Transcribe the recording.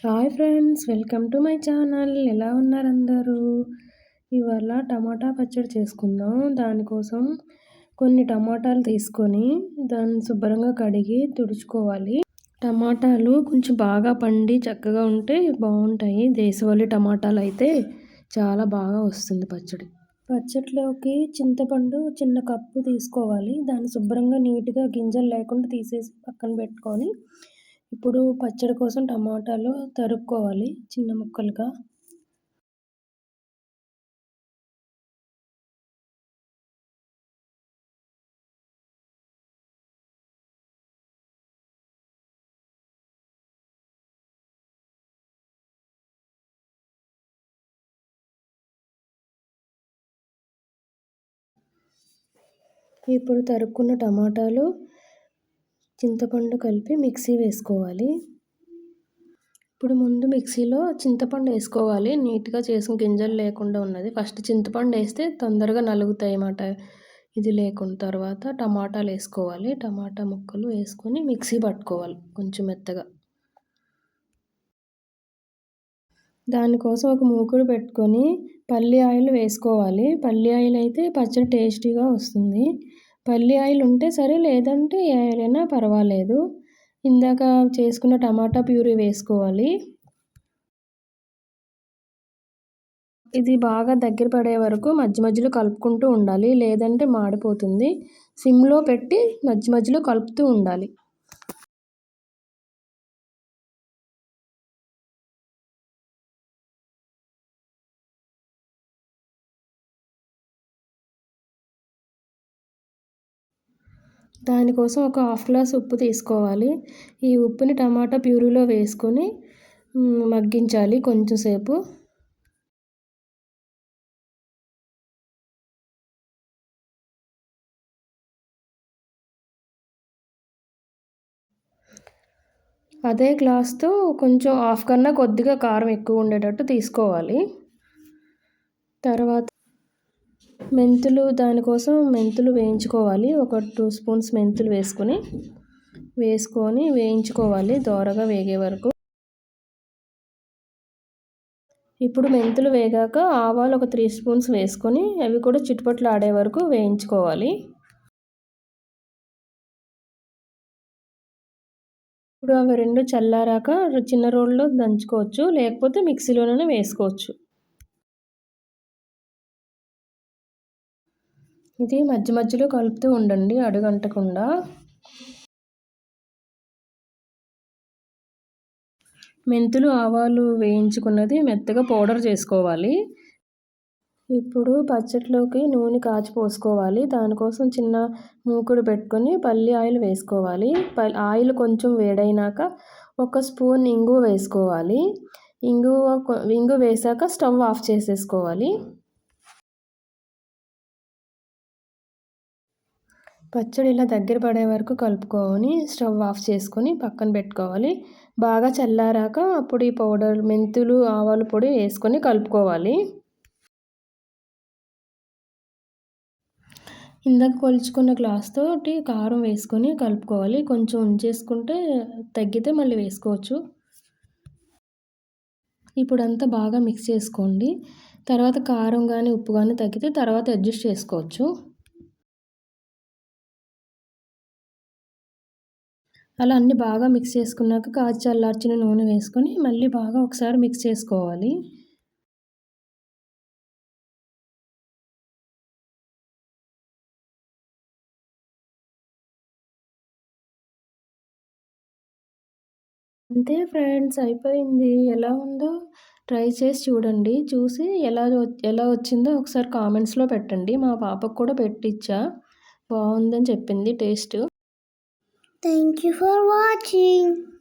Hi friends, welcome to my channel. ఎలా ఉన్నారు అందరూ? ఇవాళ టమాటా పచ్చడి చేసుకుందాం. దానికోసం కొన్ని టమాటాలు తీసుకొని దాన్ని శుభ్రంగా కడిగి తుడుచుకోవాలి. టమాటాలు కొంచెం బాగా పండి చక్కగా ఉంటే బాగుంటాయి. దేశవాళీ టమాటాలు అయితే చాలా బాగా వస్తుంది పచ్చడి. పచ్చడిలోకి చింతపండు చిన్న కప్పు తీసుకోవాలి. దాన్ని శుభ్రంగా నీట్గా గింజలు లేకుండా తీసేసి పక్కన పెట్టుకొని ఇప్పుడు పచ్చడి కోసం టమాటాలు తరుక్కోవాలి చిన్న ముక్కలుగా. ఇప్పుడు తరుక్కున్న టమాటాలు చింతపండు కలిపి మిక్సీ వేసుకోవాలి. ఇప్పుడు ముందు మిక్సీలో చింతపండు వేసుకోవాలి. నీట్గా చేసుకుని గింజలు లేకుండా ఉన్నది. ఫస్ట్ చింతపండు వేస్తే తొందరగా నలుగుతాయి అన్నమాట. ఇది లేకుండా తర్వాత టమాటాలు వేసుకోవాలి. టమాటా ముక్కలు వేసుకొని మిక్సీ పట్టుకోవాలి కొంచెం మెత్తగా. దానికోసం ఒక మూకుడు పెట్టుకొని పల్లి ఆయిల్ వేసుకోవాలి. పల్లి ఆయిల్ అయితే పచ్చడి టేస్టీగా వస్తుంది. పల్లి ఆయిల్ ఉంటే సరే, లేదంటే ఏ ఆయిల్ అయినా పర్వాలేదు. ఇందాక చేసుకున్న టమాటా ప్యూరీ వేసుకోవాలి. ఇది బాగా దగ్గర పడే వరకు మధ్య మధ్యలో కలుపుకుంటూ ఉండాలి, లేదంటే మాడిపోతుంది. సిమ్లో పెట్టి మధ్య మధ్యలో కలుపుతూ ఉండాలి. దానికోసం ఒక హాఫ్ గ్లాస్ ఉప్పు తీసుకోవాలి. ఈ ఉప్పుని టమాటా ప్యూరీలో వేసుకొని మగ్గించాలి కొంచెం సేపు. అదే గ్లాస్తో కొంచెం హాఫ్ కన్నా కొద్దిగా కారం ఎక్కువ ఉండేటట్టు తీసుకోవాలి. తర్వాత మెంతులు, దానికోసం మెంతులు వేయించుకోవాలి. ఒక 2 స్పూన్స్ మెంతులు వేసుకొని వేయించుకోవాలి దోరగా వేగే వరకు. ఇప్పుడు మెంతులు వేగాక ఆవాలు ఒక 3 స్పూన్స్ వేసుకొని అవి కూడా చిటుపట్లు ఆడే వరకు వేయించుకోవాలి. ఇప్పుడు అవి రెండు చల్లారాక చిన్న రోల్లో దంచుకోవచ్చు, లేకపోతే మిక్సీలోనే వేసుకోవచ్చు. ఇది మధ్య మధ్యలో కలుపుతూ ఉండండి అడుగంటకుండా. మెంతులు ఆవాలు వేయించుకున్నది మెత్తగా పౌడర్ చేసుకోవాలి. ఇప్పుడు పచ్చడిలోకి నూనె కాచి పోసుకోవాలి. దానికోసం చిన్న మూకుడు పెట్టుకొని పల్లి ఆయిల్ వేసుకోవాలి. ఆయిల్ కొంచెం వేడైనాక 1 స్పూన్ ఇంగువ వేసుకోవాలి. ఇంగువ వేసాక స్టవ్ ఆఫ్ చేసేసుకోవాలి. పచ్చడి ఇలా దగ్గర పడే వరకు కలుపుకొని స్టవ్ ఆఫ్ చేసుకొని పక్కన పెట్టుకోవాలి. బాగా చల్లారాక అప్పుడు ఈ పౌడర్ మెంతులు ఆవాల పొడి వేసుకొని కలుపుకోవాలి. ఇందాక కొలుచుకున్న గ్లాస్తో కారం వేసుకొని కలుపుకోవాలి. కొంచెం ఉంచేసుకుంటే తగ్గితే మళ్ళీ వేసుకోవచ్చు. ఇప్పుడు అంతా బాగా మిక్స్ చేసుకోండి. తర్వాత కారం కానీ ఉప్పు కానీ తగ్గితే తర్వాత అడ్జస్ట్ చేసుకోవచ్చు. అలా అన్నీ బాగా మిక్స్ చేసుకున్నాక కాచి చల్లార్చిన నూనె వేసుకొని మళ్ళీ బాగా ఒకసారి మిక్స్ చేసుకోవాలి. అంతే ఫ్రెండ్స్, అయిపోయింది. ఎలా ఉందో ట్రై చేసి చూడండి. చూసి ఎలా వచ్చిందో ఒకసారి కామెంట్స్లో పెట్టండి. మా పాపకు కూడా పెట్టిచ్చా, బాగుందని చెప్పింది taste. Thank you for watching.